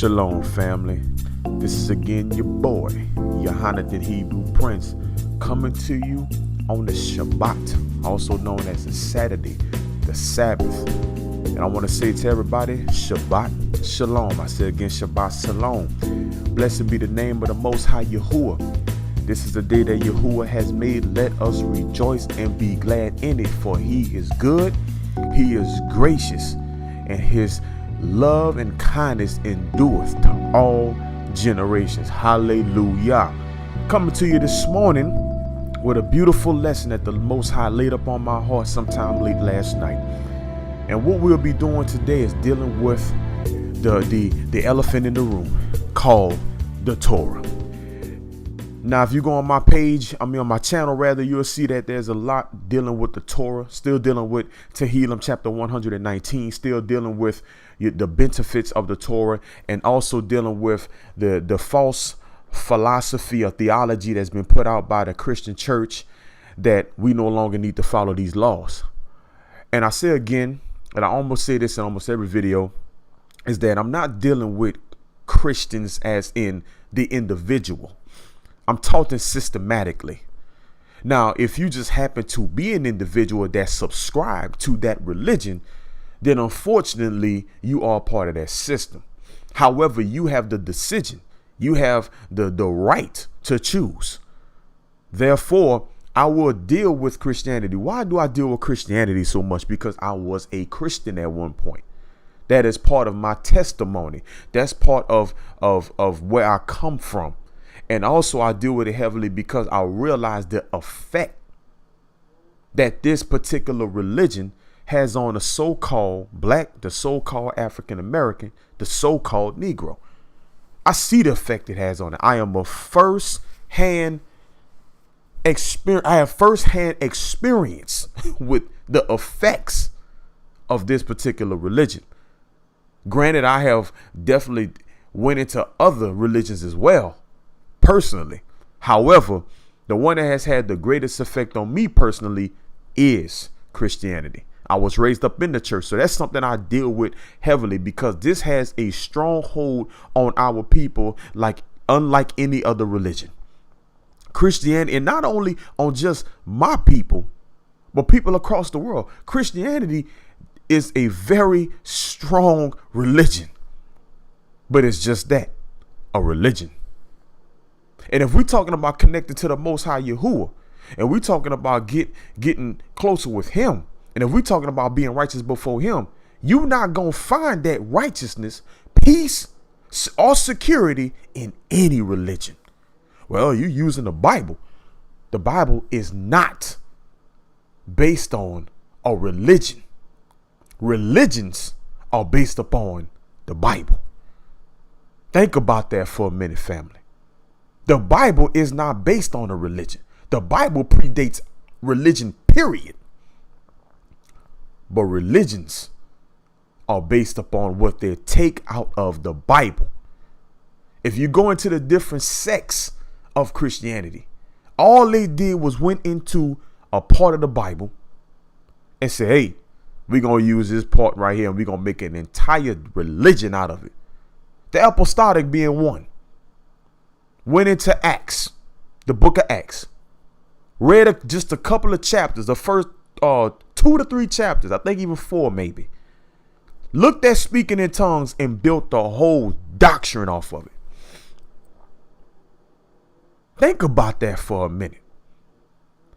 Shalom family, this is again your boy, Yohanathan Hebrew Prince, coming to you on the Shabbat, also known as the Saturday, the Sabbath. And I want to say to everybody, Shabbat Shalom. I say again, Shabbat Shalom. Blessed be the name of the Most High Yahuwah. This is the day that Yahuwah has made. Let us rejoice and be glad in it, for he is good, he is gracious, and his love and kindness endureth to all generations. Hallelujah. Coming to you this morning with a beautiful lesson that the Most High laid upon my heart sometime late last night. And what we'll be doing today is dealing with the elephant in the room called the Torah. Now, if you go on my page, on my channel rather, you'll see that there's a lot dealing with the Torah, still dealing with Tehillim chapter 119, still dealing with the benefits of the Torah, and also dealing with the false philosophy or theology that's been put out by the Christian church that we no longer need to follow these laws. And I say again, and I almost say this in almost every video, is that I'm not dealing with Christians as in the individual. I'm talking systematically. Now, if you just happen to be an individual that subscribe to that religion, then unfortunately you are part of that system. However, you have the decision. You have the right to choose. Therefore, I will deal with Christianity. Why do I deal with Christianity so much? Because I was a Christian at one point. That is part of my testimony. That's part of where I come from. And also I deal with it heavily because I realize the effect that this particular religion has on the so-called black, the so-called African American, the so-called Negro. I see the effect it has on it. I am a first-hand experience. I have first-hand experience with the effects of this particular religion. Granted, I have definitely went into other religions as well, personally. However, the one that has had the greatest effect on me personally is Christianity. I was raised up in the church, so that's something I deal with heavily because this has a strong hold on our people unlike any other religion. Christianity, and not only on just my people, but people across the world. Christianity is a very strong religion, but it's just that, a religion. And if we're talking about connecting to the Most High Yahuwah, and we're talking about getting closer with him, and if we're talking about being righteous before him, you're not going to find that righteousness, peace, or security in any religion. Well, you're using the Bible. The Bible is not based on a religion. Religions are based upon the Bible. Think about that for a minute, family. The Bible is not based on a religion. The Bible predates religion, period. But religions are based upon what they take out of the Bible. If you go into the different sects of Christianity, all they did was went into a part of the Bible and say, hey, we're going to use this part right here and we're going to make an entire religion out of it. The apostolic being one. Went into Acts, the book of Acts, read just a couple of chapters, the first 2 to 3 chapters, I think even 4 maybe. Looked at speaking in tongues and built the whole doctrine off of it. Think about that for a minute.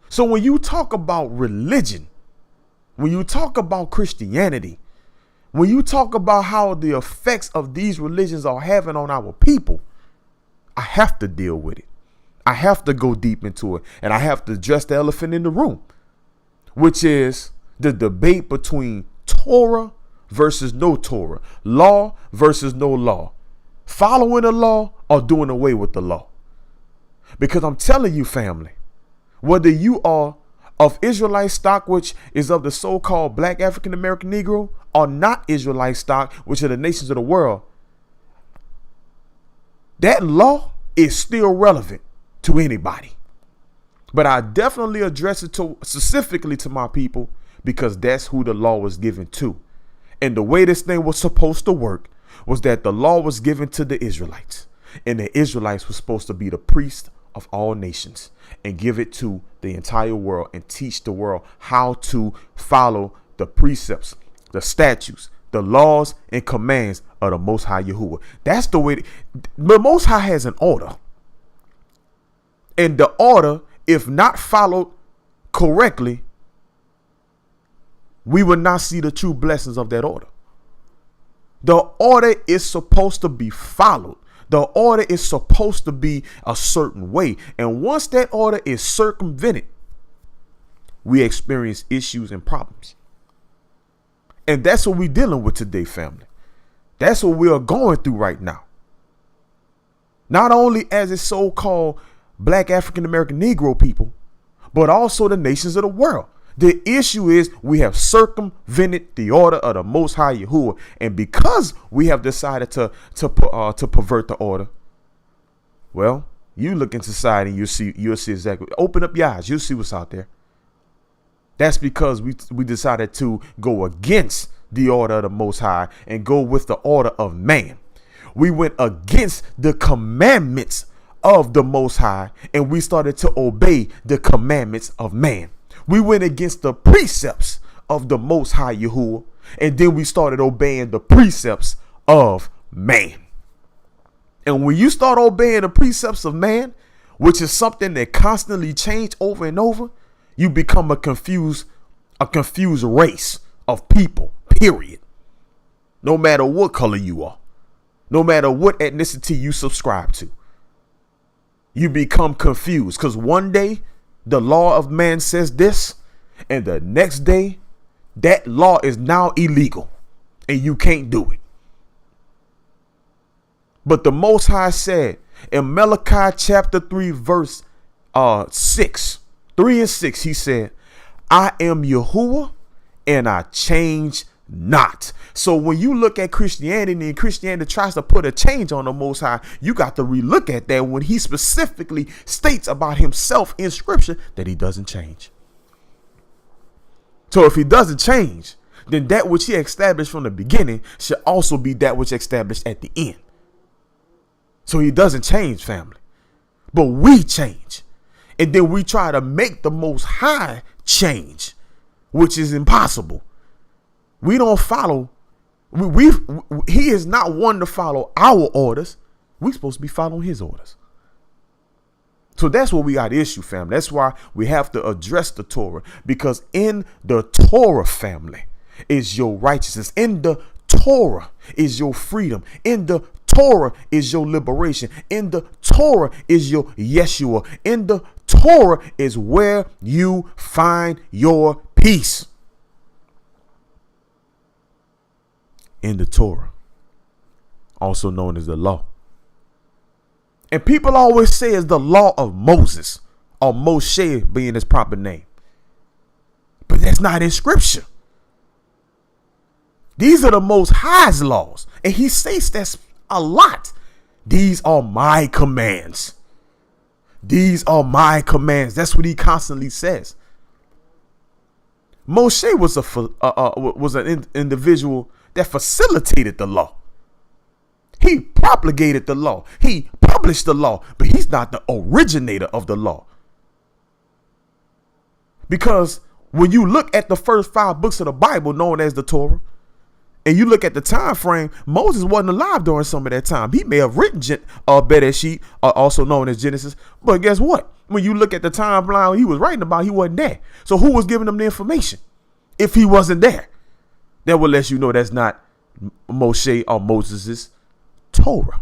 So when you talk about religion, when you talk about Christianity, when you talk about how the effects of these religions are having on our people, I have to deal with it. I have to go deep into it. And I have to address the elephant in the room, which is the debate between Torah versus no Torah, law versus no law, following the law or doing away with the law. Because I'm telling you, family, whether you are of Israelite stock, which is of the so-called black African American Negro, or not Israelite stock, which are the nations of the world, that law is still relevant to anybody. But I definitely address it specifically to my people because that's who the law was given to. And the way this thing was supposed to work was that the law was given to the Israelites, and the Israelites were supposed to be the priests of all nations and give it to the entire world and teach the world how to follow the precepts, the statutes, the laws and commands of the Most High Yahuwah. That's the way. The Most High has an order. And the order, if not followed correctly, we will not see the true blessings of that order. The order is supposed to be followed. The order is supposed to be a certain way. And once that order is circumvented, we experience issues and problems. And that's what we're dealing with today, family. That's what we are going through right now. Not only as a so-called Black African American Negro people, but also the nations of the world. The issue is we have circumvented the order of the Most High Yahuwah, and because we have decided to pervert the order, well, you look in society and you'll see exactly. Open up your eyes, you'll see what's out there. That's because we decided to go against the order of the Most High and go with the order of man. We went against the commandments of the Most High, and we started to obey the commandments of man. We went against the precepts of the Most High Yahuwah, and then we started obeying the precepts of man. And when you start obeying the precepts of man, which is something that constantly change over and over, you become a confused race of people, period. No matter what color you are, no matter what ethnicity you subscribe to, you become confused because one day the law of man says this, and the next day that law is now illegal and you can't do it. But the Most High said in Malachi chapter 3 verse 3 and 6, he said, I am Yahuwah and I change not. So when you look at Christianity and Christianity tries to put a change on the Most High, you got to relook at that when he specifically states about himself in scripture that he doesn't change. So if he doesn't change, then that which he established from the beginning should also be that which established at the end. So he doesn't change, family, but we change. And then we try to make the Most High change, which is impossible. We don't follow. He is not one to follow our orders. We're supposed to be following his orders. So that's what we got issue, family. That's why we have to address the Torah, because in the Torah, family, is your righteousness. In the Torah is your freedom. In the Torah is your liberation. In the Torah is your Yeshua. In the Torah is where you find your peace. In the Torah, also known as the law. And people always say it's the law of Moses, or Moshe being his proper name. But that's not in scripture. These are the Most High's laws. And he says that's a lot. These are my commands. These are my commands. That's what he constantly says. Moshe was an individual that facilitated the law. He propagated the law. He published the law, but he's not the originator of the law. Because when you look at the first 5 books of the Bible known as the Torah, and you look at the time frame, Moses wasn't alive during some of that time. He may have written Bereshit, also known as Genesis, but guess what? When you look at the timeline he was writing about, he wasn't there. So who was giving him the information if he wasn't there? That will let you know that's not Moshe or Moses's Torah.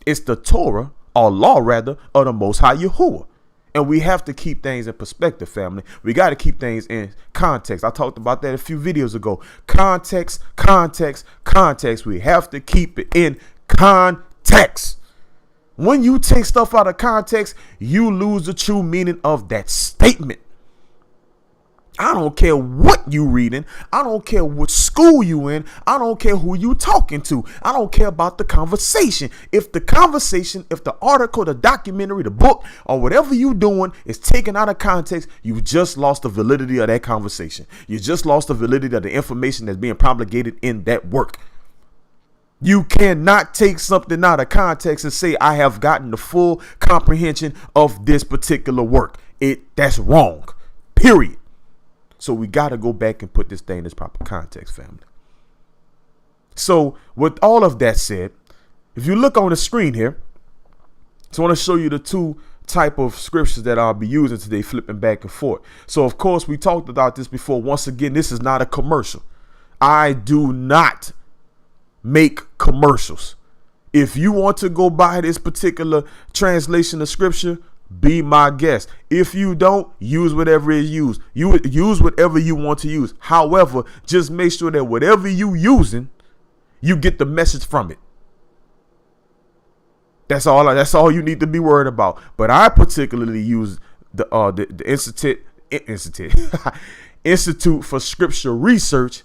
It's the Torah, or law rather, of the Most High Yahuwah. And we have to keep things in perspective, family. We got to keep things in context. I talked about that a few videos ago. Context, context, context. We have to keep it in context. When you take stuff out of context, you lose the true meaning of that statement. I don't care what you reading. I don't care what school you in. I don't care who you talking to. I don't care about the conversation. If the article, the documentary, the book, or whatever you doing is taken out of context, you just lost the validity of that conversation. You just lost the validity of the information that's being promulgated in that work. You cannot take something out of context and say, I have gotten the full comprehension of this particular work. That's wrong, period. So we got to go back and put this thing in its proper context, family. So with all of that said, if you look on the screen here, I just want to show you the two type of scriptures that I'll be using today, flipping back and forth. So, of course, we talked about this before. Once again, this is not a commercial. I do not make commercials. If you want to go buy this particular translation of scripture, be my guest. If you don't, use whatever is used. You would use whatever you want to use. However, just make sure that whatever you using, you get the message from it. That's all you need to be worried about. But I particularly use the Institute for Scripture Research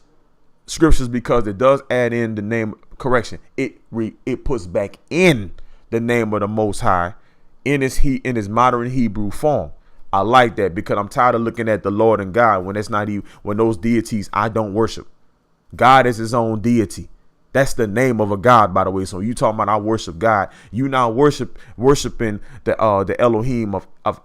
scriptures because it does add in the name. Correction. It puts back in the name of the Most High in his modern Hebrew form. I like that because I'm tired of looking at the Lord and God when when those deities I don't worship. God is his own deity. That's the name of a God, by the way. So you talking about I worship God. You now worshiping the Elohim of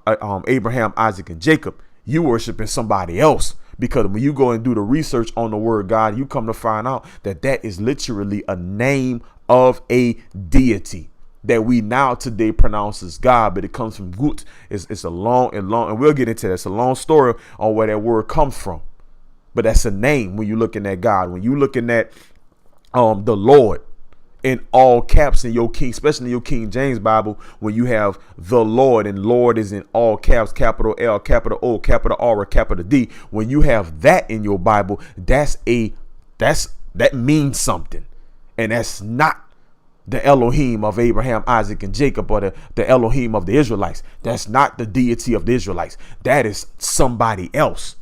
Abraham, Isaac, and Jacob. You worshiping somebody else because when you go and do the research on the word God, you come to find out that is literally a name of a deity that we now today pronounce as God, but it comes from Gut. It's a long, and we'll get into that. It's a long story on where that word comes from. But that's a name when you're looking at God. When you're looking at the Lord in all caps in your King, especially in your King James Bible, when you have the Lord and Lord is in all caps, capital L, capital O, capital R, or capital D. When you have that in your Bible, that means something. And that's not the Elohim of Abraham, Isaac, and Jacob, or the Elohim of the Israelites. That's not the deity of the Israelites. That is somebody else.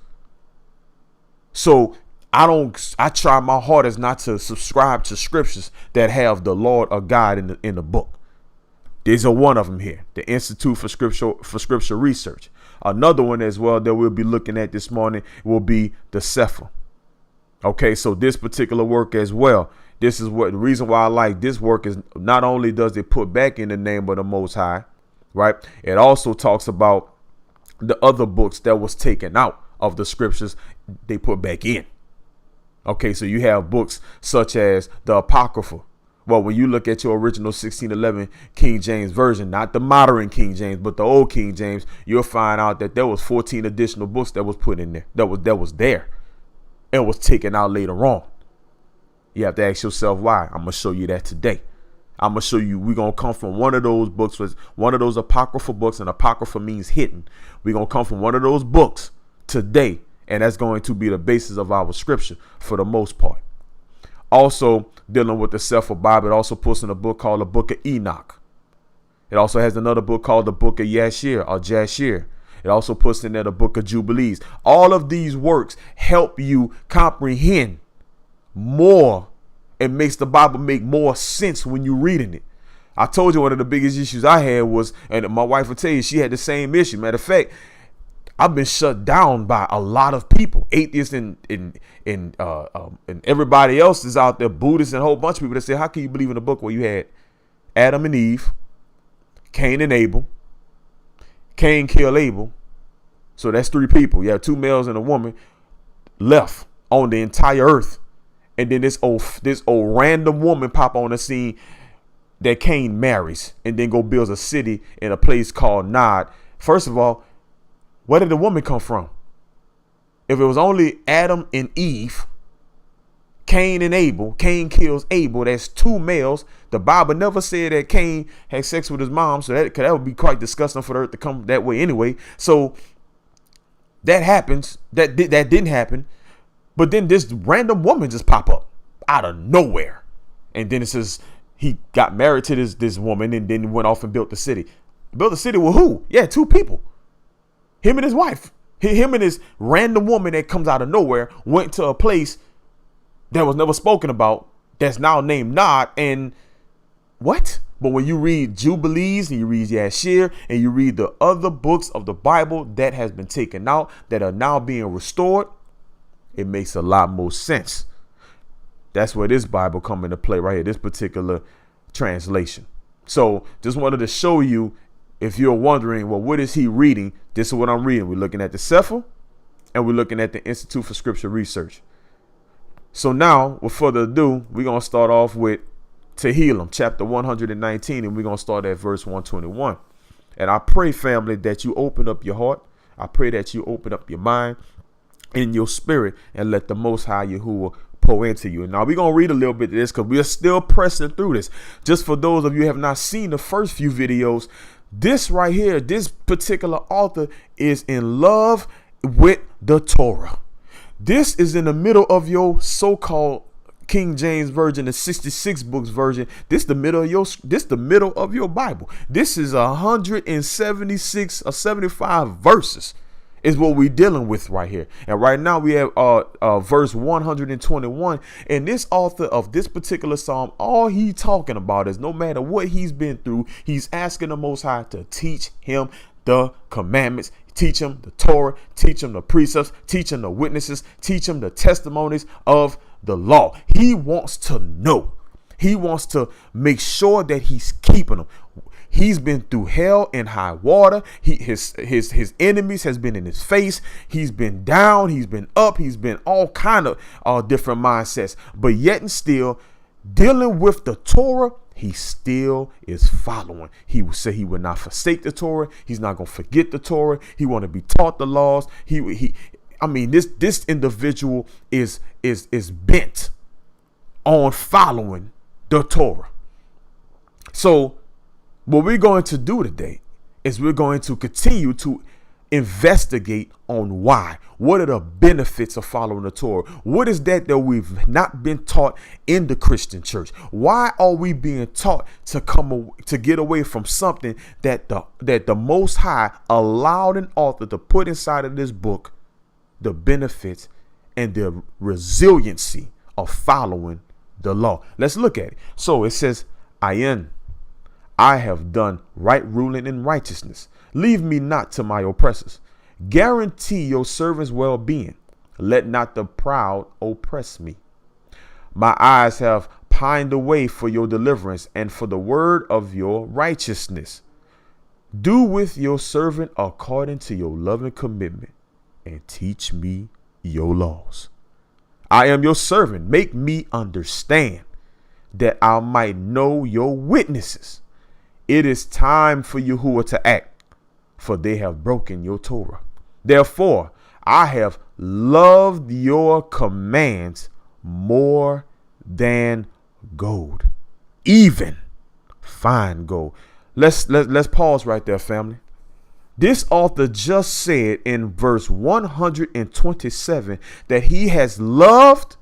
So I try my hardest not to subscribe to scriptures that have the Lord or God in the book. There's one of them here, the Institute for Scripture Research. Another one as well that we'll be looking at this morning will be the eth-CEPHER. Okay, so this particular work as well. This is what the reason why I like this work is not only does it put back in the name of the Most High, right? It also talks about the other books that was taken out of the scriptures they put back in. Okay, so you have books such as the Apocrypha. Well, when you look at your original 1611 King James version, not the modern King James, but the old King James, you'll find out that there was 14 additional books that was put in there, that was there and was taken out later on. You have to ask yourself why. I'm going to show you that today. I'm going to show you we're going to come from one of those books, was one of those Apocrypha books, and Apocrypha means hidden. We're going to come from one of those books today. And that's going to be the basis of our scripture for the most part. Also, dealing with the eth-CEPHER Bible, it also puts in a book called the Book of Enoch. It also has another book called the Book of Yashir or Jashir. It also puts in there the Book of Jubilees. All of these works help you comprehend more and makes the Bible make more sense when you're reading it. I told you one of the biggest issues I had was, and my wife will tell you, she had the same issue. Matter of fact, I've been shut down by a lot of people, atheists and everybody else is out there, Buddhists and a whole bunch of people that say, how can you believe in a book where you had Adam and Eve, Cain and Abel, Cain killed Abel. So that's 3 people. You have 2 males and a woman left on the entire earth. And then this old random woman pop on the scene that Cain marries and then go builds a city in a place called Nod. First of all, where did the woman come from? If it was only Adam and Eve, Cain and Abel, Cain kills Abel, that's 2 males. The Bible never said that Cain had sex with his mom, so that would be quite disgusting for the earth to come that way anyway. So that happens. That didn't happen. But then this random woman just pop up out of nowhere. And then it says he got married to this woman and then went off and built the city. Built the city with who? Yeah, 2 people. Him and his wife, him and this random woman that comes out of nowhere went to a place that was never spoken about that's now named Nod. And what? But when you read Jubilees and you read Yashir and you read the other books of the Bible that has been taken out that are now being restored, it makes a lot more sense. That's where this Bible come into play right here, this particular translation. So just wanted to show you, if you're wondering, well, what is he reading? This is what I'm reading. We're looking at the eth-CEPHER and we're looking at the Institute for Scripture Research. So now, with further ado, we're going to start off with Tehillim, chapter 119, and we're going to start at verse 121. And I pray, family, that you open up your heart. I pray that you open up your mind and your spirit and let the Most High Yahuwah pour into you. And now we're going to read a little bit of this because we're still pressing through this. Just for those of you who have not seen the first few videos, this right here, this particular author is in love with the Torah. This is in the middle of your so-called King James Version, the 66 books version. This the middle of your Bible. This is 176 or 75 verses is what we're dealing with right here. And right now we have verse 121. And this author of this particular psalm, all he talking about is no matter what he's been through, he's asking the Most High to teach him the commandments, teach him the Torah, teach him the precepts, teach him the witnesses, teach him the testimonies of the law. He wants to know. He wants to make sure that he's keeping them. He's been through hell and high water. His enemies has been in his face. He's been down. He's been up. He's been all kind of different mindsets. But yet and still, dealing with the Torah, he still is following. He will say he will not forsake the Torah. He's not going to forget the Torah. He want to be taught the laws. This individual is bent on following the Torah. So what we're going to do today is we're going to continue to investigate on why. What are the benefits of following the Torah? What is that we've not been taught in the Christian church? Why are we being taught to get away from something that the Most High allowed an author to put inside of this book, the benefits and the resiliency of following the law? Let's look at it. So it says, I have done right ruling in righteousness. Leave me not to my oppressors. Guarantee your servant's well-being. Let not the proud oppress me. My eyes have pined away for your deliverance and for the word of your righteousness. Do with your servant according to your loving commitment and teach me your laws. I am your servant. Make me understand that I might know your witnesses. It is time for Yahuwah to act, for they have broken your Torah. Therefore, I have loved your commands more than gold, even fine gold. Let's pause right there, family. This author just said in verse 127 that he has loved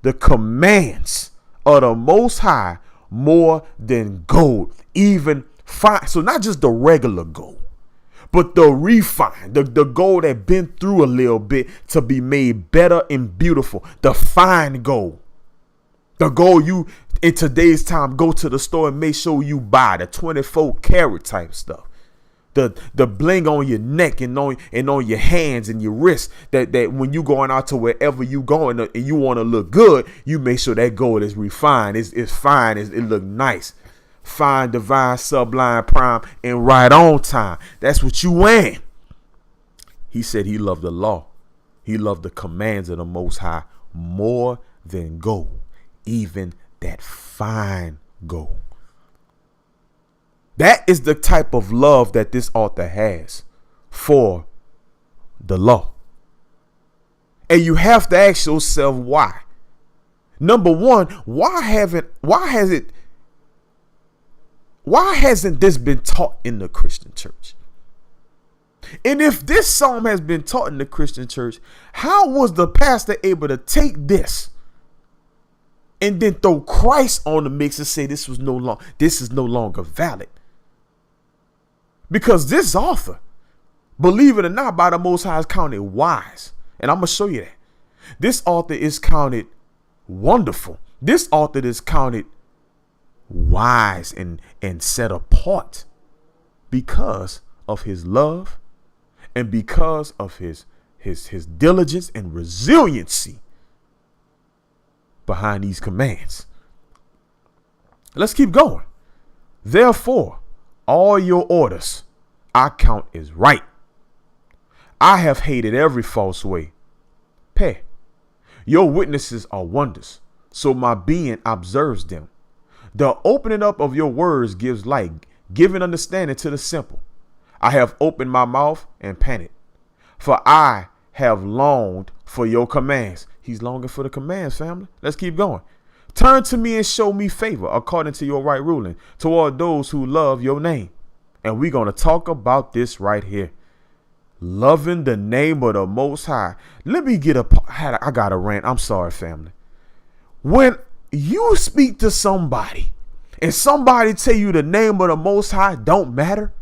the commands of the Most High more than gold, even fine. So not just the regular gold, but the refined, the gold that been through a little bit to be made better and beautiful. The fine gold, the gold you in today's time go to the store and make sure you buy the 24 karat type stuff. The bling on your neck and on your hands and your wrists, that when you going out to wherever you going and you want to look good, you make sure that gold is refined, it's fine, it look nice, fine, divine, sublime, prime, and right on time. That's what you wearing. He said he loved the law. He loved the commands of the Most High more than gold, even that fine gold. That is the type of love that this author has for the law. And you have to ask yourself why. Number one, why hasn't this been taught in the Christian church? And if this psalm has been taught in the Christian church, how was the pastor able to take this and then throw Christ on the mix and say this is no longer valid? Because this author, believe it or not, by the Most High is counted wise. And I'm going to show you that. This author is counted wonderful. This author is counted wise and set apart because of his love and because of his diligence and resiliency behind these commands. Let's keep going. Therefore, all your orders I count as right. I have hated every false way. Peh. Your witnesses are wonders, so my being observes them. The opening up of your words gives light, giving understanding to the simple. I have opened my mouth and panted, for I have longed for your commands. He's longing for the commands, family. Let's keep going. Turn to me and show me favor according to your right ruling toward those who love your name. And we're going to talk about this right here. Loving the name of the Most High. Let me get I got a rant. I'm sorry, family. When you speak to somebody and somebody tell you the name of the Most High don't matter,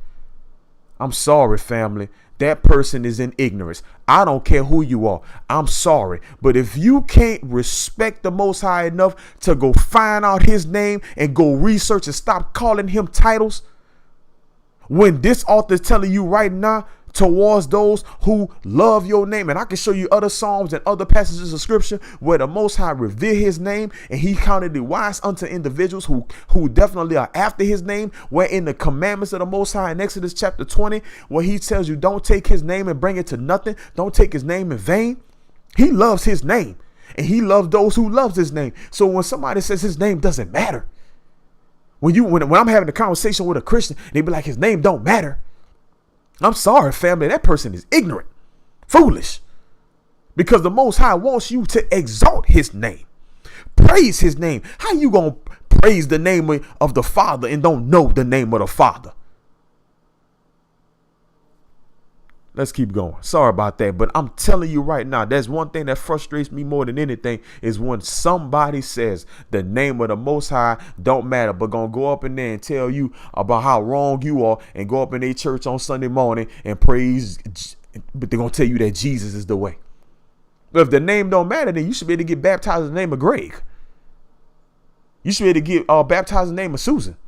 I'm sorry, family. That person is in ignorance. I don't care who you are. I'm sorry. But if you can't respect the Most High enough to go find out his name and go research and stop calling him titles, when this author is telling you right now towards those who love your name, and I can show you other Psalms and other passages of scripture where the Most High revered his name and he counted it wise unto individuals who definitely are after his name, where in the commandments of the Most High in Exodus chapter 20, where he tells you don't take his name and bring it to nothing. Don't take his name in vain. He loves his name and he loves those who loves his name. So when somebody says his name doesn't matter, when I'm having a conversation with a Christian, they be like, his name don't matter. I'm sorry, family. That person is ignorant, foolish, because the Most High wants you to exalt his name, praise his name. How you going to praise the name of the Father and don't know the name of the Father? Let's keep going. Sorry about that. But I'm telling you right now, there's one thing that frustrates me more than anything is when somebody says the name of the Most High don't matter, but gonna go up in there and tell you about how wrong you are and go up in their church on Sunday morning and praise, but they're gonna tell you that Jesus is the way. But if the name don't matter, then you should be able to get baptized in the name of Greg. You should be able to get baptized in the name of Susan.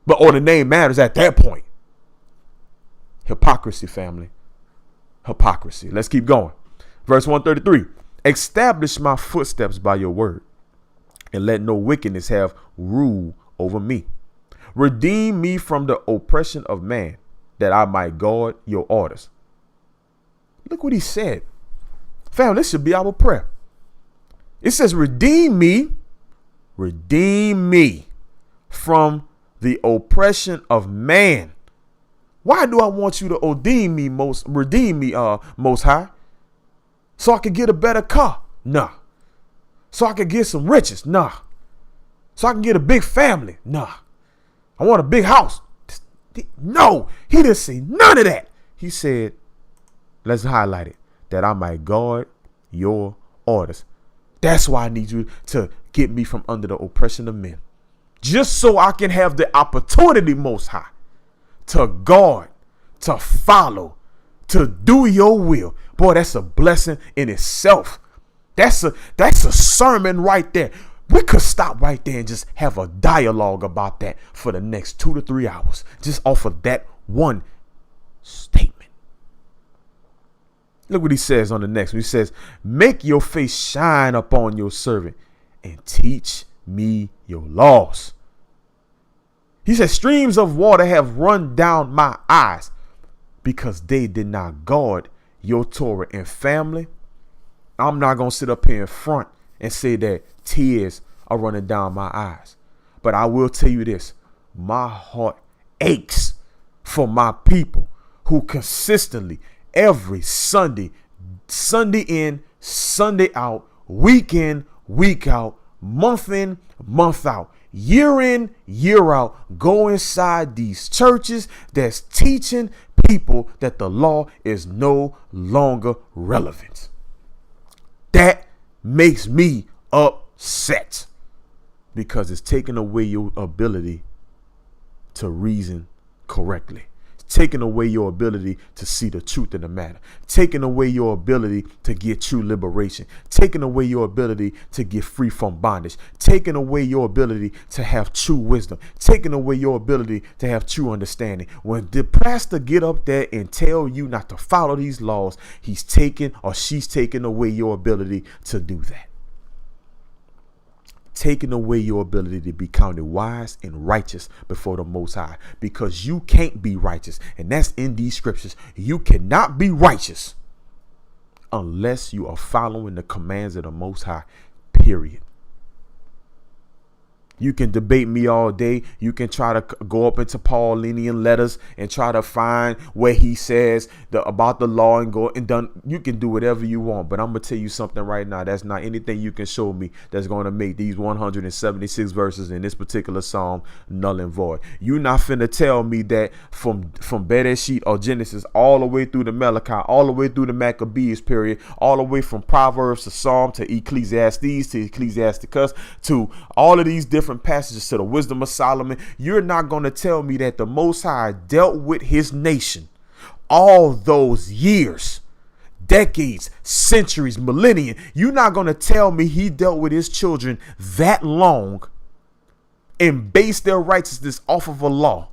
Or the name matters at that point. Hypocrisy, family. Hypocrisy. Let's keep going. Verse 133. Establish my footsteps by your word, and let no wickedness have rule over me. Redeem me from the oppression of man, that I might guard your orders. Look what he said. Family, this should be our prayer. It says, redeem me from the oppression of man. Why do I want you to redeem me, Most High? So I could get a better car? Nah. So I could get some riches? Nah. So I can get a big family? Nah. I want a big house? No. He didn't say none of that. He said, let's highlight it, that I might guard your orders. That's why I need you to get me from under the oppression of men. Just so I can have the opportunity, Most High, to guard, to follow, to do your will. Boy, that's a blessing in itself. That's a sermon right there. We could stop right there and just have a dialogue about that for the next 2 to 3 hours, just off of that one statement. Look what he says on the next one. He says, make your face shine upon your servant and teach me your laws. He says, streams of water have run down my eyes because they did not guard your Torah. And family, I'm not going to sit up here in front and say that tears are running down my eyes. But I will tell you this. My heart aches for my people who consistently every Sunday in, Sunday out, week in, week out, month in, month out, year in, year out, go inside these churches that's teaching people that the law is no longer relevant. That makes me upset because it's taking away your ability to reason correctly. Taking away your ability to see the truth in the matter, taking away your ability to get true liberation, taking away your ability to get free from bondage, taking away your ability to have true wisdom, taking away your ability to have true understanding. When the pastor get up there and tell you not to follow these laws, he's taking or she's taking away your ability to do that. taking away your ability to be counted wise and righteous before the Most High, because you can't be righteous. And that's in these scriptures. You cannot be righteous unless you are following the commands of the Most High, period. You can debate me all day. You can try to go up into Pauline letters and try to find where he says about the law and go and done. You can do whatever you want, but I'm going to tell you something right now. That's not anything you can show me that's going to make these 176 verses in this particular psalm null and void. You're not finna tell me that from Bereshit or Genesis all the way through the Malachi, all the way through the Maccabees period, all the way from Proverbs to Psalm to Ecclesiastes to Ecclesiasticus to all of these different passages to the wisdom of Solomon. You're not going to tell me that the Most High dealt with his nation all those years, decades, centuries, millennia. You're not going to tell me he dealt with his children that long and based their righteousness off of a law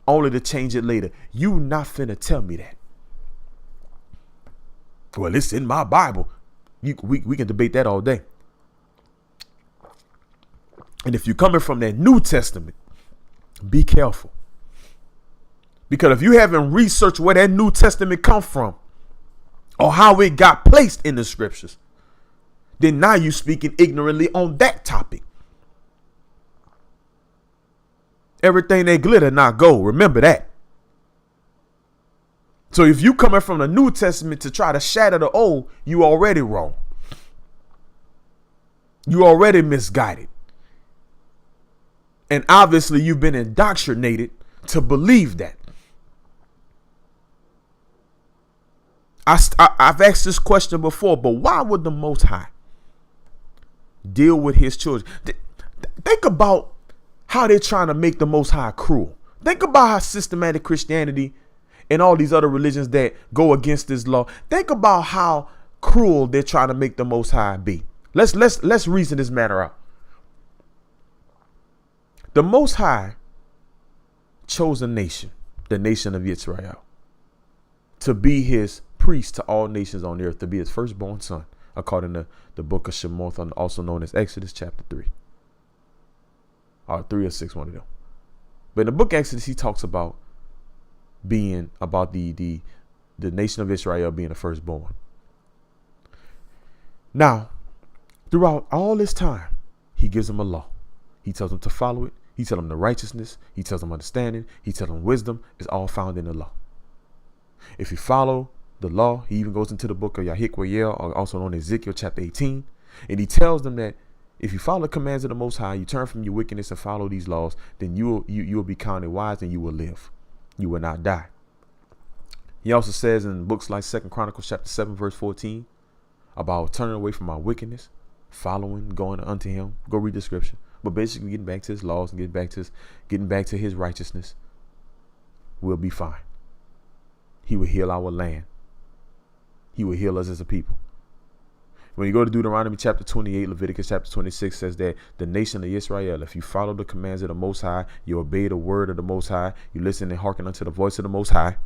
only to change it later. You not finna tell me that. Well, it's in my Bible. We can debate that all day. And if you're coming from that New Testament, be careful. Because if you haven't researched where that New Testament come from or how it got placed in the scriptures, then now you're speaking ignorantly on that topic. Everything that glitter not gold. Remember that. So if you coming from the New Testament to try to shatter the old, you already wrong. You already misguided. And obviously you've been indoctrinated to believe that. I've asked this question before, but why would the Most High deal with his children? Think about how they're trying to make the Most High cruel. Think about how systematic Christianity and all these other religions that go against this law. Think about how cruel they're trying to make the Most High be. Let's reason this matter out. The Most High chose a nation, the nation of Israel, to be his priest to all nations on the earth, to be his firstborn son, according to the book of Shemot, also known as Exodus chapter 3. Or 3 or 6, one of them. But in the book of Exodus, he talks about the nation of Israel being the firstborn. Now, throughout all this time, he gives them a law. He tells them to follow it. He tells them the righteousness. He tells them understanding. He tells them wisdom is all found in the law. If you follow the law, he even goes into the book of Yahik, or also known as Ezekiel chapter 18. And he tells them that if you follow the commands of the Most High, you turn from your wickedness and follow these laws, then you will be counted wise and you will live. You will not die. He also says in books like 2 Chronicles chapter 7, verse 14, about turning away from our wickedness, following, going unto him. Go read the scripture. But basically getting back to his laws and getting back to his righteousness, we'll be fine. He will heal our land. He will heal us as a people. When you go to Deuteronomy chapter 28, Leviticus chapter 26 says that the nation of Israel, if you follow the commands of the Most High, you obey the word of the Most High, you listen and hearken unto the voice of the Most High,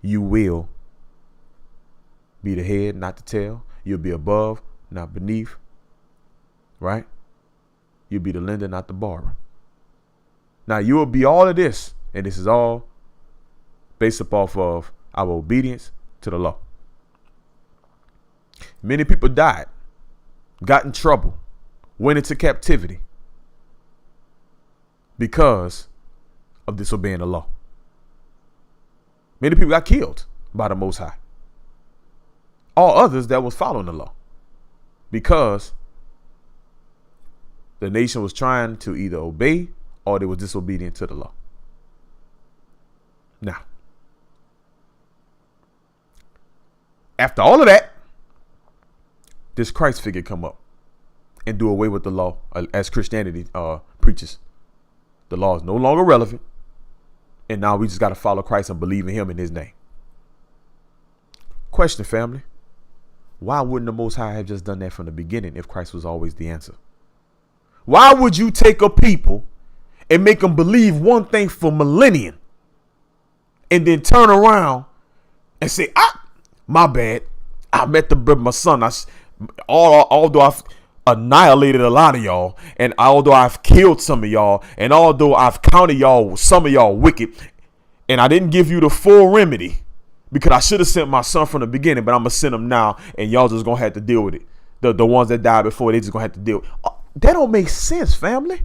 you will be the head, not the tail. You'll be above, not beneath. Right? You'll be the lender, not the borrower. Now, you will be all of this, and this is all based off of our obedience to the law. Many people died, got in trouble, went into captivity because of disobeying the law. Many people got killed by the Most High. All others that was following the law, because the nation was trying to either obey or they were disobedient to the law. Now, after all of that, this Christ figure come up and do away with the law as Christianity preaches. The law is no longer relevant. And now we just got to follow Christ and believe in him in his name. Question, family. Why wouldn't the Most High have just done that from the beginning if Christ was always the answer? Why would you take a people and make them believe one thing for millennia and then turn around and say, my bad. I met my son. Although annihilated a lot of y'all. And although I've killed some of y'all, and although I've counted y'all, some of y'all wicked, and I didn't give you the full remedy because I should have sent my son from the beginning, but I'm going to send him now, and y'all just going to have to deal with it. The ones that died before, they just going to have to deal with it. That don't make sense, family.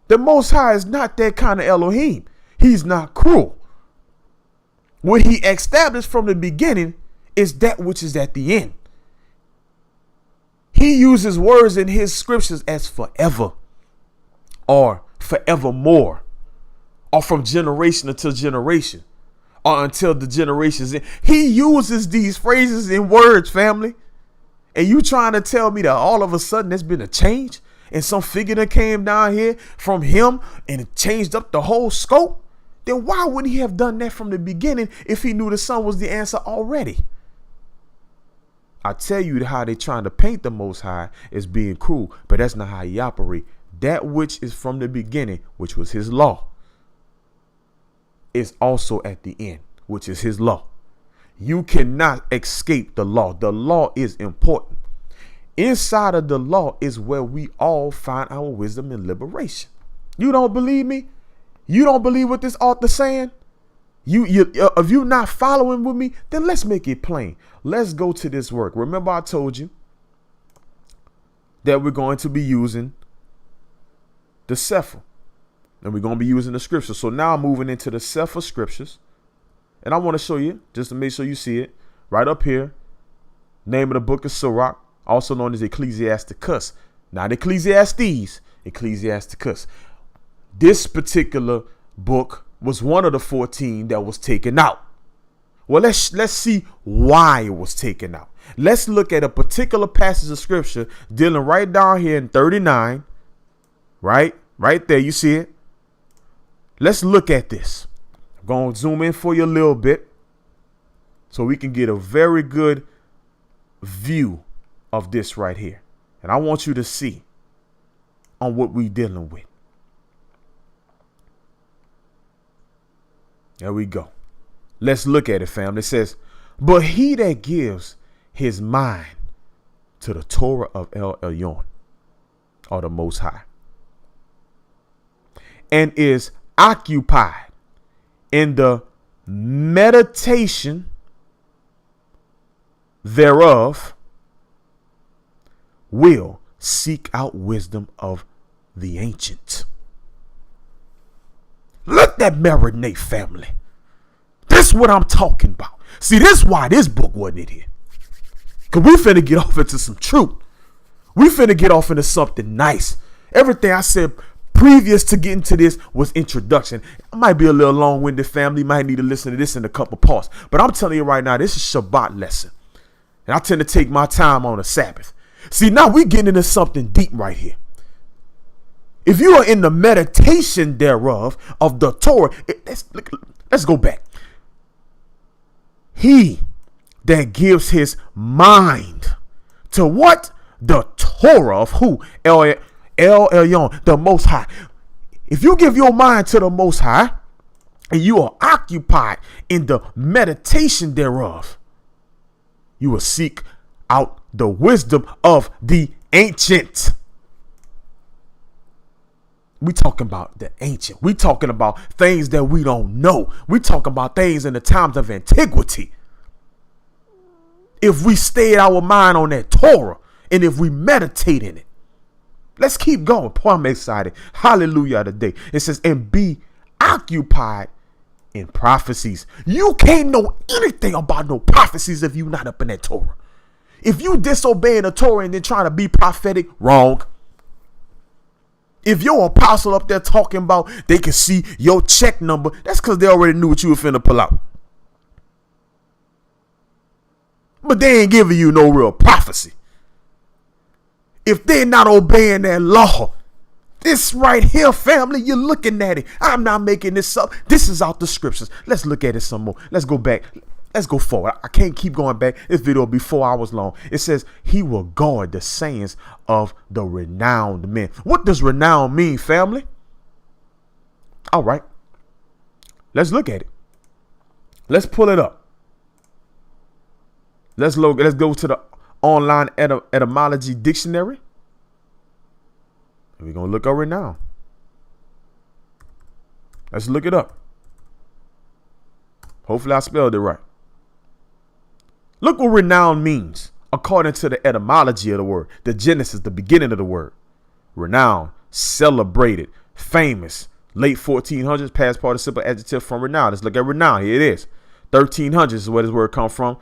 The Most High is not that kind of Elohim. He's not cruel. What he established from the beginning is that which is at the end. He uses words in his scriptures as forever or forevermore or from generation to generation or until the generations end. He uses these phrases in words, family. And you trying to tell me that all of a sudden there's been a change and some figure that came down here from him and it changed up the whole scope? Then why wouldn't he have done that from the beginning if he knew the son was the answer already? I tell you how they trying to paint the Most High as being cruel, but that's not how he operate. That which is from the beginning, which was his law, is also at the end, which is his law. You cannot escape the law. The law is important. Inside of the law is where we all find our wisdom and liberation. You don't believe me? You don't believe what this author's saying? If you're not following with me, then let's make it plain. Let's go to this work. Remember, I told you that we're going to be using the eth-CEPHER, and we're going to be using the scriptures. So now I'm moving into the eth-CEPHER scriptures. And I want to show you, just to make sure you see it, right up here. Name of the book is Sirach, also known as Ecclesiasticus. Not Ecclesiastes, Ecclesiasticus. This particular book was one of the 14 that was taken out. Well, let's see why it was taken out. Let's look at a particular passage of scripture dealing right down here in 39. Right there, you see it. Let's look at this. I'm going to zoom in for you a little bit so we can get a very good view of this right here. And I want you to see on what we're dealing with. There we go. Let's look at it, family. It says, but he that gives his mind to the Torah of El Elyon, or the Most High, and is occupied in the meditation thereof, will seek out wisdom of the ancient. Let that marinate, family. This is what I'm talking about. See, this is why this book wasn't in here. Because we finna get off into some truth. We finna get off into something nice. Everything I said previous to getting to this was introduction. It might be a little long-winded, family. Might need to listen to this in a couple parts. But I'm telling you right now, this is Shabbat lesson. And I tend to take my time on a Sabbath. See, now we getting into something deep right here. If you are in the meditation thereof of the Torah, let's go back. He that gives his mind to what? The Torah of who? El Elyon, the Most High. If you give your mind to the Most High and you are occupied in the meditation thereof, you will seek out the wisdom of the ancient. We talking about the ancient. We talking about things that we don't know. We talking about things in the times of antiquity. If we stayed our mind on that Torah and if we meditate in it, let's keep going. Boy, I'm excited. Hallelujah today. It says, and be occupied in prophecies. You can't know anything about no prophecies if you're not up in that Torah. If you disobeying the Torah and then trying to be prophetic, wrong. If your apostle up there talking about they can see your check number, that's because they already knew what you were finna pull out. But they ain't giving you no real prophecy. If they're not obeying that law, this right here, family, you're looking at it. I'm not making this up. This is out the scriptures. Let's look at it some more. Let's go back. Let's go forward. I can't keep going back. This video will be 4 hours long. It says he will guard the sayings of the renowned men. What does renowned mean, family? All right. Let's look at it. Let's pull it up. Let's go to the online etymology dictionary. And we're going to look up renown. Let's look it up. Hopefully I spelled it right. Look what renown means according to the etymology of the word, the genesis, the beginning of the word. Renown, celebrated, famous, late 1400s, past participle adjective from renown. Let's look at renown. Here it is. 1300s is where this word comes from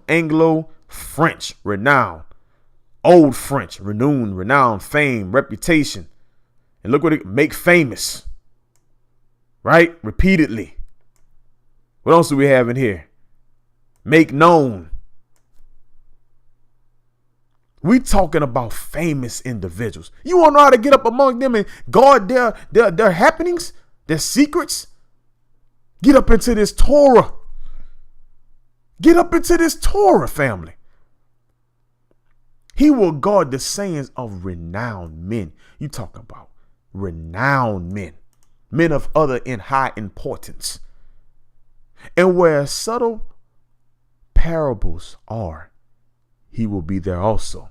Anglo-French, renown, Old French, renown, fame, reputation. And look what it make famous, right? Repeatedly. What else do we have in here? Make known. We talking about famous individuals. You want to know how to get up among them and guard their happenings, their secrets? Get up into this Torah. Get up into this Torah, family. He will guard the sayings of renowned men. You talking about renowned men, men of other in high importance. And where subtle parables are, he will be there also.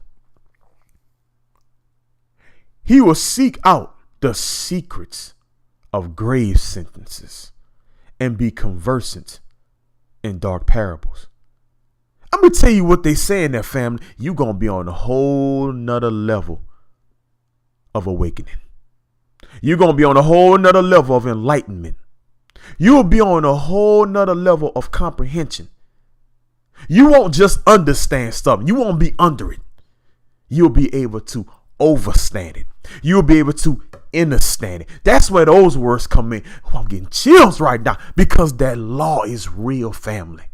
He will seek out the secrets of grave sentences and be conversant in dark parables. I'm going to tell you what they say in their family. You're going to be on a whole nother level of awakening. You're going to be on a whole nother level of enlightenment. You'll be on a whole nother level of comprehension. You won't just understand something. You won't be under it. You'll be able to overstand it. You'll be able to understand it. That's where those words come in. Oh, I'm getting chills right now because that law is real, family.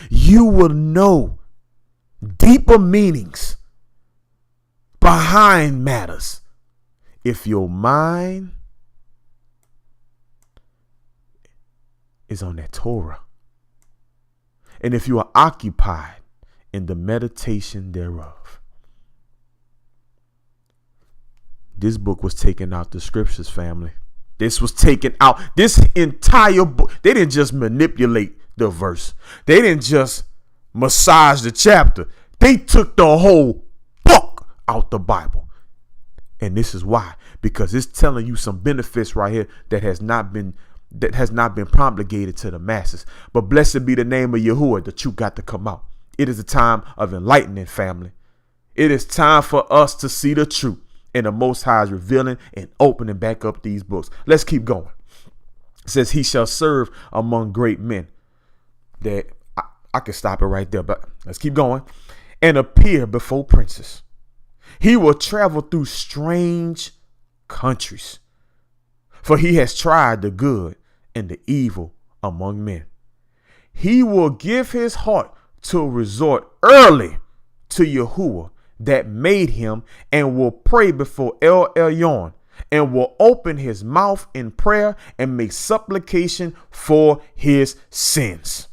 You will know deeper meanings behind matters if your mind is on that Torah. And if you are occupied in the meditation thereof. This book was taken out the scriptures, family. This was taken out. This entire book. They didn't just manipulate the verse. They didn't just massage the chapter. They took the whole book out the Bible. And this is why. Because it's telling you some benefits right here that has not been promulgated to the masses. But blessed be the name of Yahuwah. The truth got to come out. It is a time of enlightening, family. It is time for us to see the truth. And the Most High is revealing and opening back up these books. Let's keep going. It says he shall serve among great men. That I could stop it right there, but let's keep going. And appear before princes. He will travel through strange countries. For he has tried the good and the evil among men. He will give his heart to resort early to Yahuwah that made him, and will pray before El Elyon, and will open his mouth in prayer and make supplication for his sins.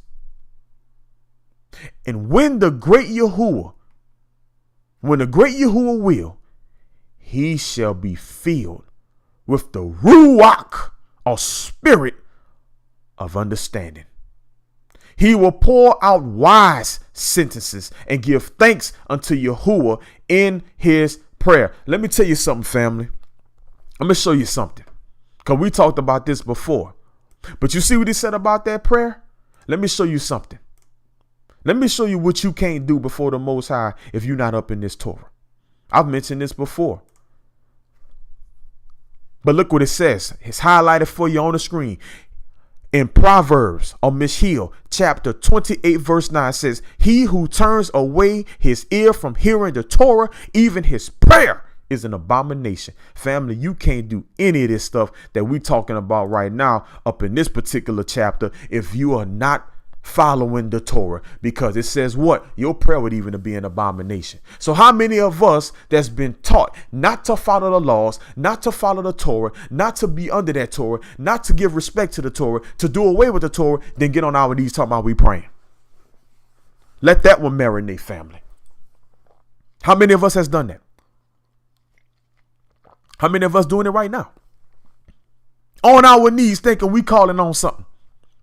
And when the great Yahuwah will, he shall be filled with the ruach, or spirit of understanding. He will pour out wise sentences and give thanks unto Yahuwah in his prayer. Let me tell you something, family. I'm going to show you something. Because we talked about this before. But you see what he said about that prayer? Let me show you something. Let me show you what you can't do before the Most High if you're not up in this Torah. I've mentioned this before. But look what it says. It's highlighted for you on the screen. In Proverbs, or Mishil, chapter 28, verse 9 says, he who turns away his ear from hearing the Torah, even his prayer is an abomination. Family, you can't do any of this stuff that we're talking about right now up in this particular chapter if you are not following the Torah, because it says what? Your prayer would even be an abomination. So how many of us that's been taught not to follow the laws, not to follow the Torah, not to be under that Torah, not to give respect to the Torah, to do away with the Torah, then get on our knees talking about we praying? Let that one marinate, family. How many of us has done that? How many of us doing it right now? On our knees thinking we calling on something,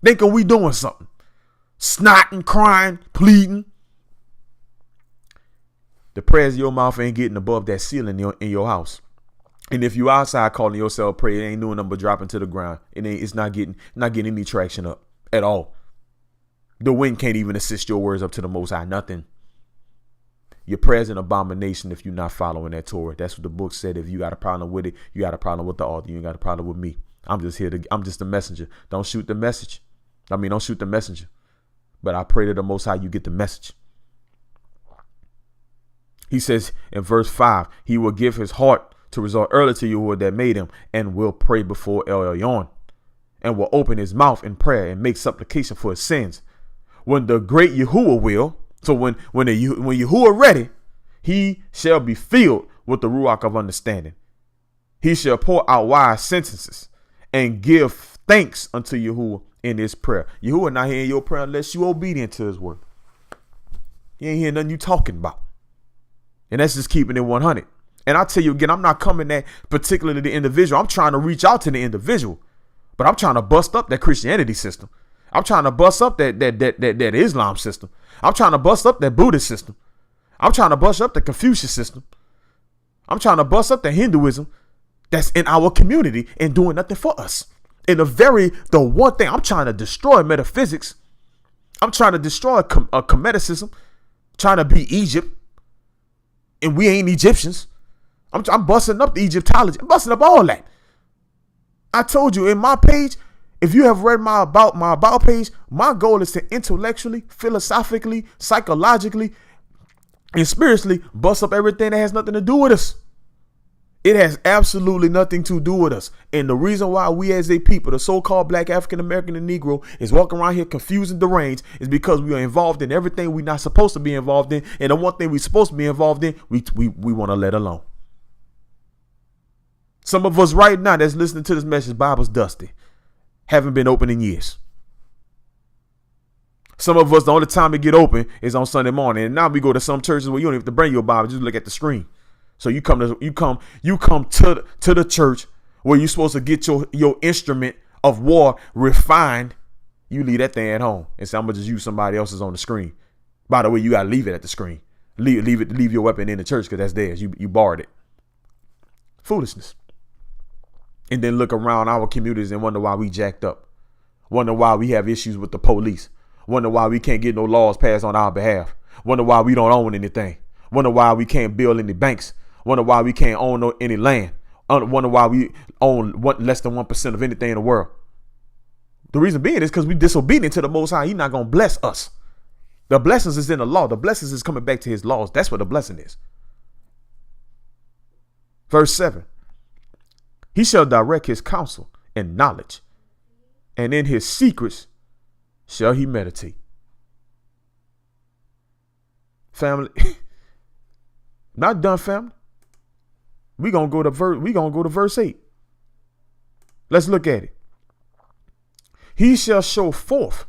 thinking we doing something. Snotting, crying, pleading. The prayers of your mouth ain't getting above that ceiling in your house. And if you outside calling yourself prayer, it ain't doing nothing but dropping to the ground. It's not getting any traction up at all. The wind can't even assist your words up to the Most High. Nothing. Your prayer's an abomination if you're not following that Torah. That's what the book said. If you got a problem with it, you got a problem with the author. You ain't got a problem with me. I'm just the messenger. Don't shoot the message. Don't shoot the messenger. But I pray to the Most High you get the message. He says in verse 5, he will give his heart to resort early to Yahuwah that made him, and will pray before El Elyon, and will open his mouth in prayer and make supplication for his sins. When the great Yahuwah will, so when Yahuwah ready, he shall be filled with the Ruach of understanding. He shall pour out wise sentences and give thanks unto Yahuwah in his prayer. Yahuwah not hearing your prayer unless you obedient to his word. He ain't hearing nothing you talking about. And that's just keeping it 100. And I tell you again, I'm not coming at particularly the individual. I'm trying to reach out to the individual, but I'm trying to bust up that Christianity system. I'm trying to bust up that Islam system. I'm trying to bust up that Buddhist system. I'm trying to bust up the Confucius system. I'm trying to bust up the Hinduism that's in our community and doing nothing for us. And the one thing I'm trying to destroy metaphysics. I'm trying to destroy Cometicism, trying to be Egypt. And we ain't Egyptians. I'm busting up the Egyptology. I'm busting up all that. I told you in my page, if you have read my about page, my goal is to intellectually, philosophically, psychologically, and spiritually bust up everything that has nothing to do with us. It has absolutely nothing to do with us. And the reason why we as a people, the so-called Black, African American, and Negro, is walking around here confused and deranged is because we are involved in everything we're not supposed to be involved in. And the one thing we're supposed to be involved in, we want to let alone. Some of us right now that's listening to this message, Bible's dusty. Haven't been open in years. Some of us, the only time to get open is on Sunday morning. And now we go to some churches where you don't even have to bring your Bible, just look at the screen. So you come to the church where you're supposed to get your instrument of war refined. You leave that thing at home and say, I'm gonna just use somebody else's on the screen. By the way, you gotta leave it at the screen. Leave your weapon in the church because that's theirs. You borrowed it. Foolishness. And then look around our communities and wonder why we jacked up. Wonder why we have issues with the police. Wonder why we can't get no laws passed on our behalf. Wonder why we don't own anything. Wonder why we can't build any banks. Wonder why we can't own any land. Wonder why we own less than 1% of anything in the world. The reason being is because we disobedient to the Most High. He's not going to bless us. The blessings is in the law. The blessings is coming back to his laws. That's what the blessing is. Verse 7. He shall direct his counsel and knowledge, and in his secrets shall he meditate. Family, not done, family. We're gonna go to verse 8. Let's look at it. He shall show forth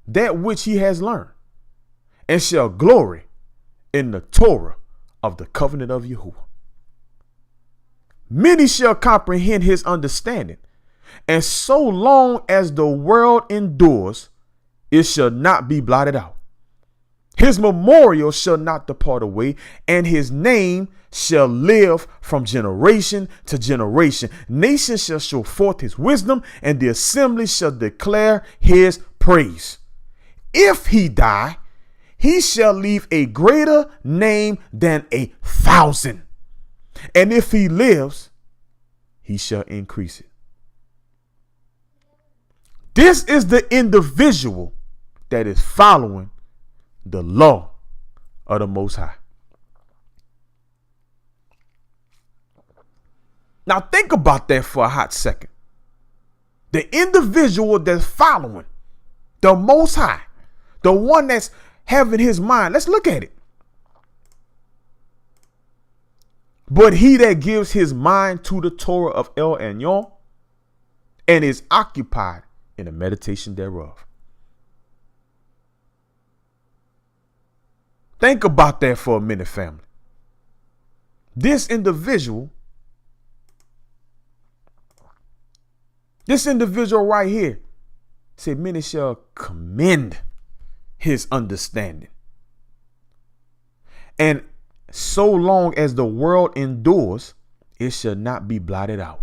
that which he has learned, and shall glory in the Torah of the covenant of Yahuwah. Many shall comprehend his understanding, and so long as the world endures, it shall not be blotted out. His memorial shall not depart away, and his name shall live from generation to generation. Nations shall show forth his wisdom, and the assembly shall declare his praise. If he die, he shall leave a greater name than 1,000. And if he lives, he shall increase it. This is the individual that is following the law of the Most High. Now think about that for a hot second. The individual that's following the Most High, the one that's having his mind. Let's look at it. But he that gives his mind to the Torah of El Elyon and is occupied in the meditation thereof. Think about that for a minute, family. This individual right here said, many shall commend his understanding. And so long as the world endures, it shall not be blotted out.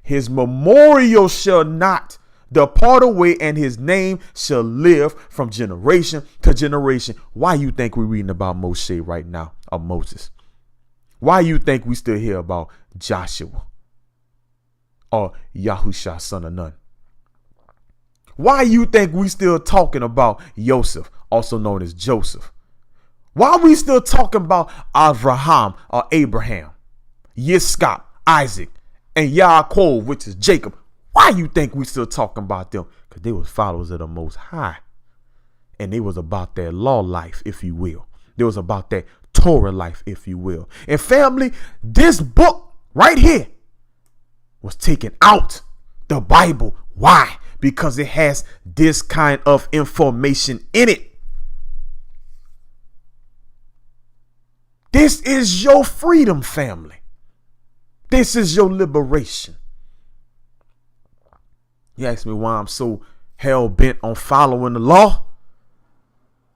His memorial shall not depart away, and his name shall live from generation to generation. Why you think we're reading about Moshe right now, or Moses? Why you think we still hear about Joshua or Yahusha, son of Nun? Why you think we still talking about Joseph, also known as Joseph? Why we still talking about Abraham or Abraham, Yitzchak, Isaac, and Yaakov, which is Jacob? Why you think we still talking about them? Because they was followers of the Most High. And they was about their law life, if you will. They was about that Torah life, if you will. And family, this book right here was taken out the Bible. Why? Because it has this kind of information in it. This is your freedom, family. This is your liberation. You ask me why I'm so hell-bent on following the law?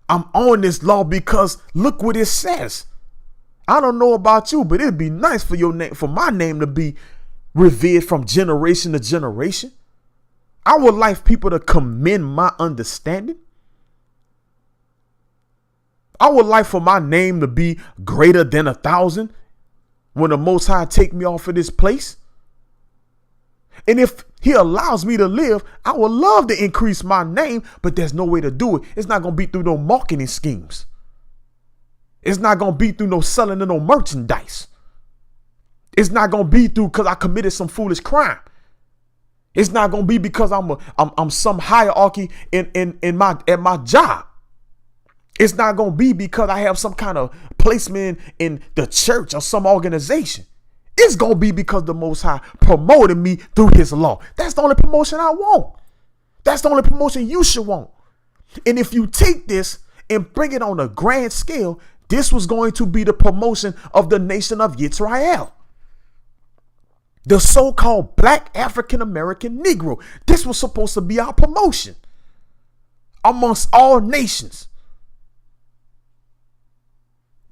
I'm on this law because look what it says. I don't know about you, but it'd be nice for your name, for my name to be revered from generation to generation. I would like people to commend my understanding. I would like for my name to be greater than 1,000 when the Most High take me off of this place. And if he allows me to live, I would love to increase my name, but there's no way to do it. It's not going to be through no marketing schemes. It's not going to be through no selling of no merchandise. It's not going to be through because I committed some foolish crime. It's not going to be because I'm some hierarchy at my job. It's not going to be because I have some kind of placement in the church or some organization. It's going to be because the Most High promoted me through his law. That's the only promotion I want. That's the only promotion you should want. And if you take this and bring it on a grand scale, this was going to be the promotion of the nation of Israel. The so-called black African-American Negro. This was supposed to be our promotion amongst all nations.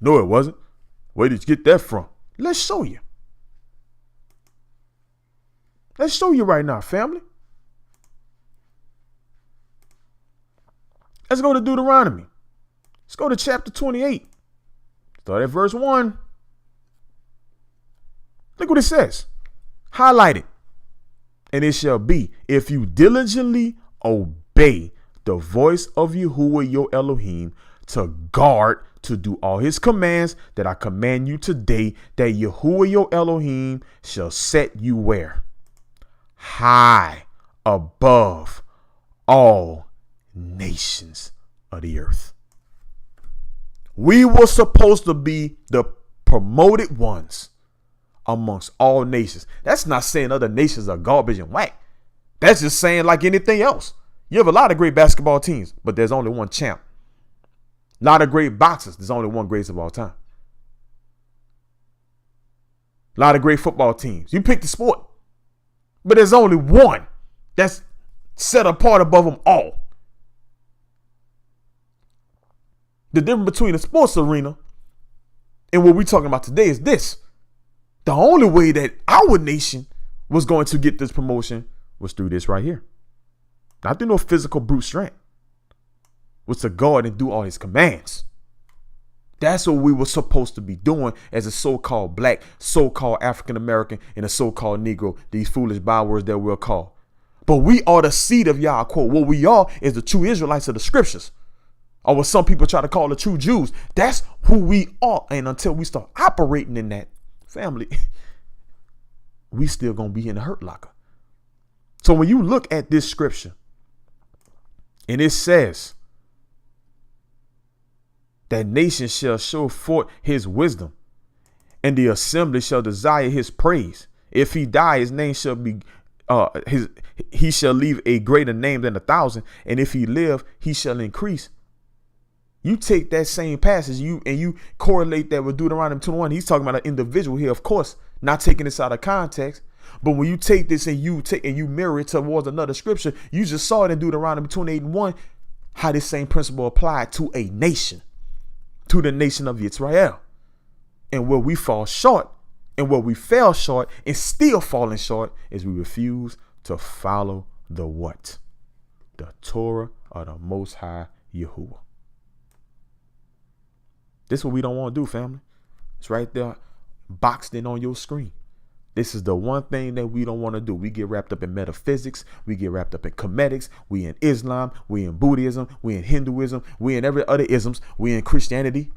No, it wasn't. Where did you get that from? Let's show you. Let's show you right now, family. Let's go to Deuteronomy. Let's go to chapter 28. Start at verse 1. Look what it says. Highlight it. And it shall be, if you diligently obey the voice of Yahuwah your Elohim, to guard, to do all his commands that I command you today, that Yahuwah your Elohim shall set you where? High above all nations of the earth. We were supposed to be the promoted ones amongst all nations. That's not saying other nations are garbage and whack. That's just saying like anything else. You have a lot of great basketball teams, but there's only one champ. A lot of great boxers. There's only one greatest of all time. A lot of great football teams. You pick the sport, but there's only one that's set apart above them all. The difference between a sports arena and what we're talking about today is this. The only way that our nation was going to get this promotion was through this right here. Not through no physical brute strength. Was to guard and do all his commands. That's what we were supposed to be doing as a so-called black, so-called African-American, and a so-called Negro, these foolish bywords that we'll call. But we are the seed of Yaakov. What we are is the true Israelites of the scriptures. Or what some people try to call the true Jews. That's who we are. And until we start operating in that family, we still going to be in the hurt locker. So when you look at this scripture, and it says, that nation shall show forth his wisdom, and the assembly shall desire his praise. If he die, his name shall be he shall leave a greater name than 1,000, and if he live, he shall increase. You take that same passage, you correlate that with Deuteronomy 21. He's talking about an individual here, of course, not taking this out of context. But when you take this and you mirror it towards another scripture, you just saw it in Deuteronomy 28:1, how this same principle applied to a nation. to the nation of Israel. And where we fall short, and where we fell short and still falling short, is we refuse to follow the what? The Torah of the Most High Yahuwah. This is what we don't want to do, family. It's right there, boxed in on your screen. This is the one thing that we don't want to do. We get wrapped up in metaphysics. We get wrapped up in comedics. We in Islam. We in Buddhism. We in Hinduism. We in every other isms. We in Christianity.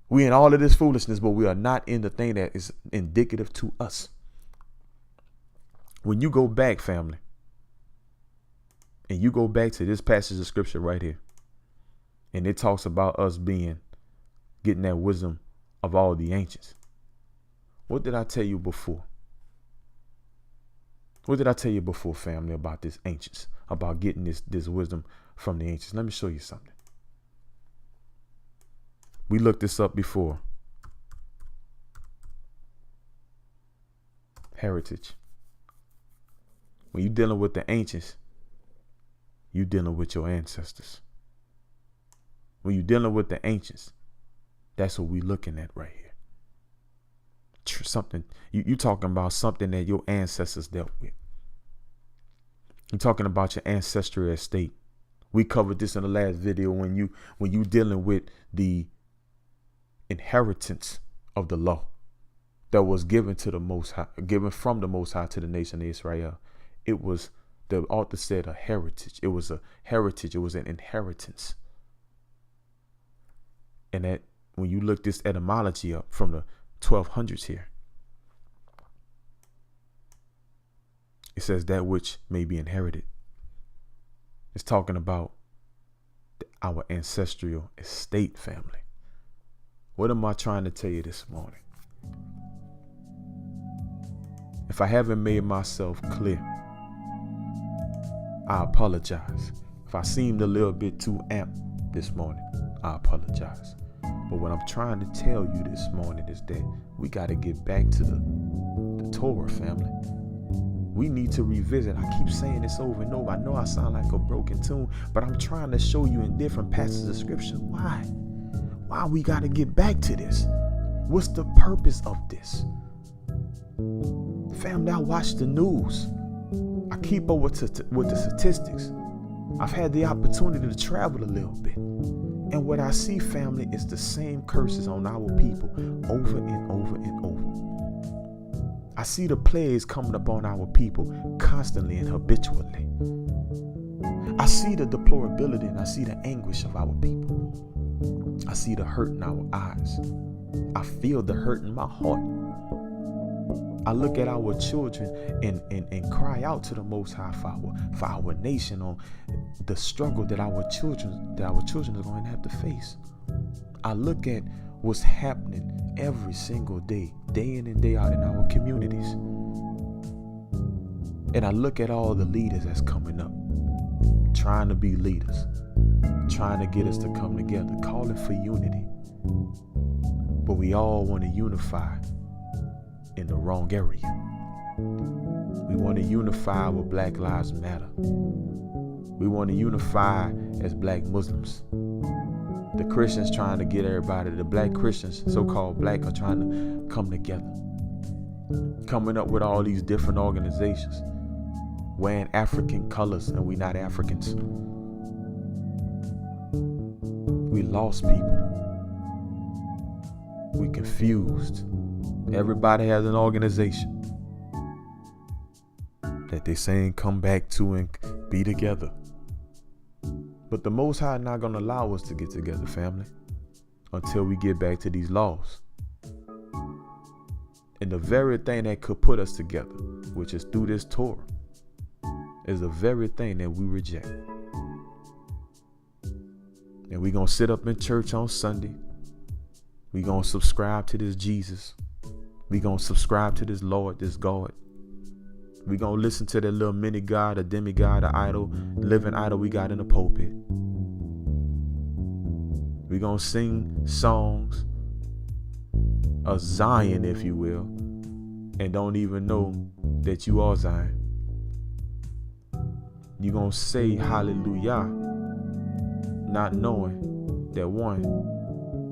We in all of this foolishness, but we are not in the thing that is indicative to us. When you go back, family, and you go back to this passage of scripture right here, and it talks about us getting that wisdom of all the ancients. What did I tell you before? What did I tell you before, family, about this ancients, about getting this wisdom from the ancients? Let me show you something. We looked this up before. Heritage. When you're dealing with the ancients, you're dealing with your ancestors. When you're dealing with the ancients, that's what we're looking at right here. Something you talking about something that your ancestors dealt with. You're talking about your ancestral estate. We covered this in the last video when you dealing with the inheritance of the law that was given to the Most High, given from the Most High to the nation of Israel. It was, the author said, a heritage. It was a heritage. It was an inheritance. And that when you look this etymology up from the 1200s here, it says that which may be inherited. It's talking about our ancestral estate, family. What am I trying to tell you this morning? If I haven't made myself clear, I apologize. If I seemed a little bit too amped this morning, I apologize. But what I'm trying to tell you this morning is that we got to get back to the Torah, family. We need to revisit. I keep saying this over and over. I know I sound like a broken tune, but I'm trying to show you in different passages of scripture why we got to get back to this. What's the purpose of this? Family, I watch the news. I keep up with the statistics. I've had the opportunity to travel a little bit. And what I see, family, is the same curses on our people over and over and over. I see the plagues coming upon our people constantly and habitually. I see the deplorability and I see the anguish of our people. I see the hurt in our eyes. I feel the hurt in my heart. I look at our children and cry out to the Most High for our nation on the struggle that our children are going to have to face. I look at what's happening every single day in and day out in our communities. And I look at all the leaders that's coming up, trying to be leaders, trying to get us to come together, calling for unity. But we all want to unify in the wrong area. We want to unify with Black Lives Matter. We want to unify as Black Muslims. The Christians trying to get everybody, the Black Christians, so-called Black, are trying to come together. Coming up with all these different organizations, wearing African colors, and we not Africans. We lost people. We confused. Everybody has an organization that they saying come back to and be together. But the Most High not going to allow us to get together, family, until we get back to these laws. And the very thing that could put us together, which is through this Torah, is the very thing that we reject. And we're going to sit up in church on Sunday. We're going to subscribe to this Jesus. We're going to subscribe to this Lord, this God. We're going to listen to that little mini God, a demigod, an idol, living idol we got in the pulpit. We're going to sing songs of Zion, if you will, and don't even know that you are Zion. You're going to say hallelujah, not knowing that one,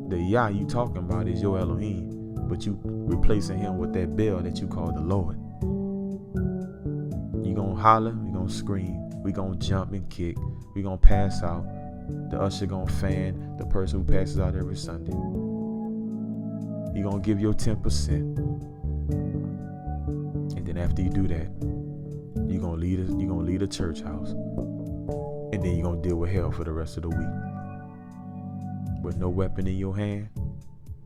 The Yah you talking about is your Elohim, but you replacing him with that Baal that you call the Lord. You gonna holler, we gonna scream, we gonna jump and kick, we gonna pass out. The usher gonna fan the person who passes out every Sunday. You gonna give your 10%. And then after you do that, you gonna lead a church house. And then you're gonna deal with hell for the rest of the week. With no weapon in your hand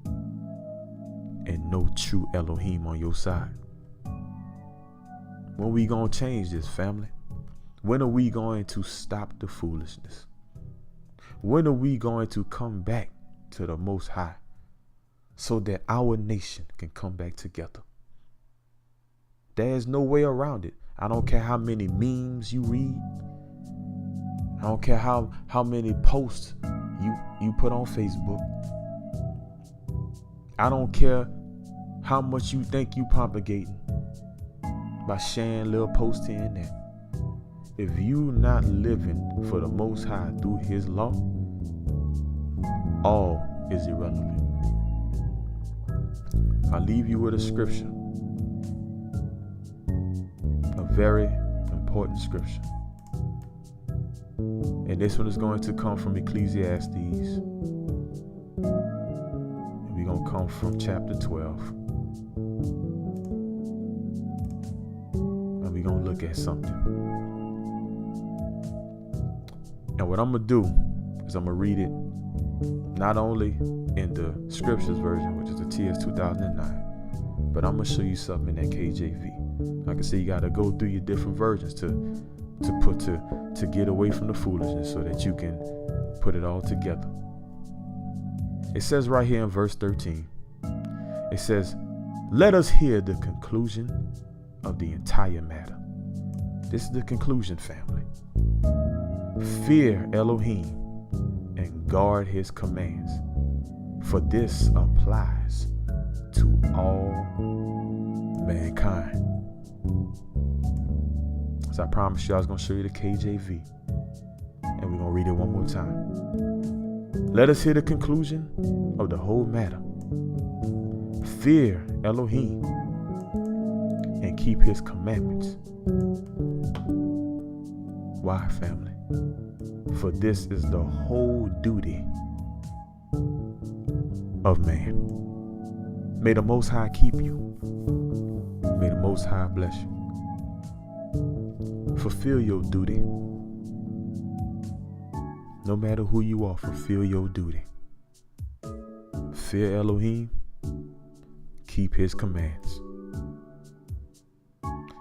and no true Elohim on your side. When we gonna change this, family? When are we going to stop the foolishness? When are we going to come back to the Most High so that our nation can come back together? There's no way around it. I don't care how many memes you read. I don't care how many posts you put on Facebook. I don't care how much you think you propagating by sharing little posts here and there. If you not living for the Most High through his law, all is irrelevant. I'll leave you with a scripture. A very important scripture. And this one is going to come from Ecclesiastes. And we're going to come from chapter 12. And we're going to look at something. And what I'm going to do is I'm going to read it not only in the scriptures version, which is the TS 2009, but I'm going to show you something in that KJV. Like I said, you got to go through your different versions to get away from the foolishness so that you can put it all together. It says right here in verse 13, it says, "Let us hear the conclusion of the entire matter." This is the conclusion, family. Fear Elohim and guard his commands, for this applies to all mankind. So I promised you I was going to show you the KJV. And we're going to read it one more time. Let us hear the conclusion of the whole matter. Fear Elohim and keep his commandments. Why, family? For this is the whole duty of man. May the Most High keep you. May the Most High bless you. Fulfill your duty. No matter who you are, fulfill your duty. Fear Elohim. Keep his commands.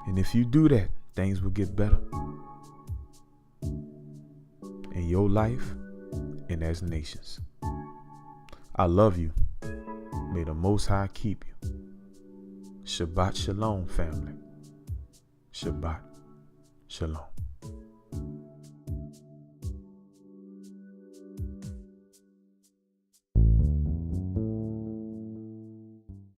And if you do that, things will get better in your life and as nations. I love you. May the Most High keep you. Shabbat Shalom, family. Shabbat Shalom.